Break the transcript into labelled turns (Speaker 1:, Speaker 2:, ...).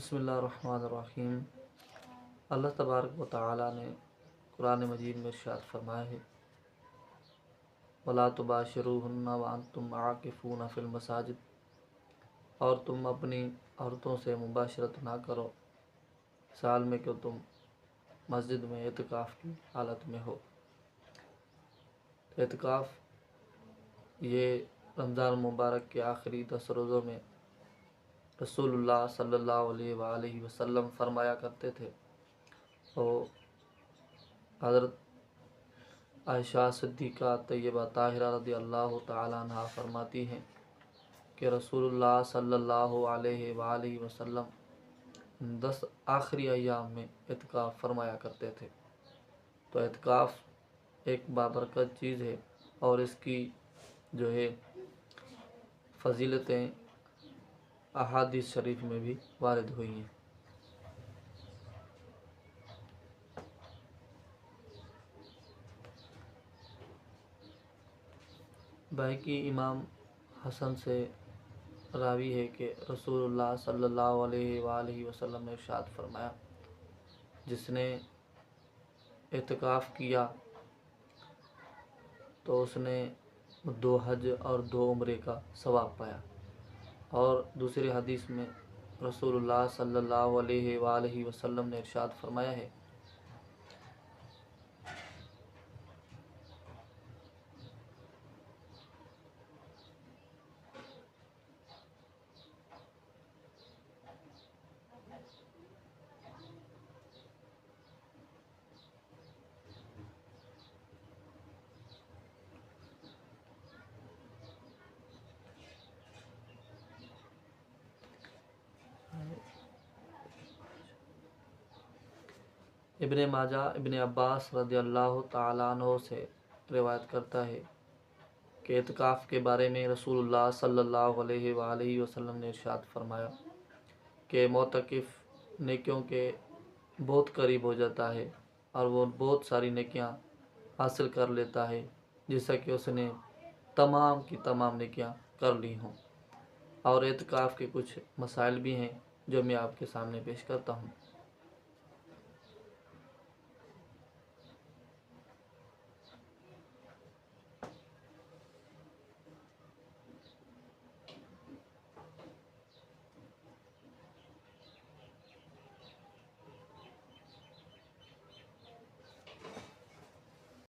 Speaker 1: بسم اللہ الرحمن الرحیم۔ اللہ تبارک و تعالیٰ نے قرآن مجید میں ارشاد فرمایا ہے وَلَا تُبَاشِرُوهُنَّ وَأَنْتُمْ عَاكِفُونَ فِي الْمَسَاجِدِ، اور تم اپنی عورتوں سے مباشرت نہ کرو اس حال میں کہ تم مسجد میں اعتکاف کی حالت میں ہو۔ اعتکاف یہ رمضان مبارک کے آخری 10 روزوں میں رسول اللہ صلی اللہ علیہ وآلہ وسلم فرمایا کرتے تھے۔ اور حضرت عائشہ صدیقہ طیبہ طاہرہ رضی اللہ تعالیٰ عنہ فرماتی ہیں کہ رسول اللہ صلی اللہ علیہ وآلہ وسلم 10 آخری ایام میں اعتکاف فرمایا کرتے تھے۔ تو اعتکاف ایک بابرکت چیز ہے اور اس کی جو ہے فضیلتیں احادیث شریف میں بھی وارد ہوئی ہیں۔ بائقی امام حسن سے راوی ہے کہ رسول اللہ صلی اللہ علیہ وآلہ وسلم نے ارشاد فرمایا جس نے اعتکاف کیا تو اس نے 2 حج اور 2 عمرے کا ثواب پایا۔ اور دوسری حدیث میں رسول اللہ صلی اللہ علیہ وآلہ وسلم نے ارشاد فرمایا ہے ابن ماجہ ابن عباس رضی اللہ تعالیٰ عنہ سے روایت کرتا ہے کہ اعتکاف کے بارے میں رسول اللہ صلی اللہ علیہ وآلہ وسلم نے ارشاد فرمایا کہ معتکف نیکیوں کے بہت قریب ہو جاتا ہے اور وہ بہت ساری نیکیاں حاصل کر لیتا ہے جیسا کہ اس نے تمام کی تمام نیکیاں کر لی ہوں۔ اور اعتکاف کے کچھ مسائل بھی ہیں جو میں آپ کے سامنے پیش کرتا ہوں۔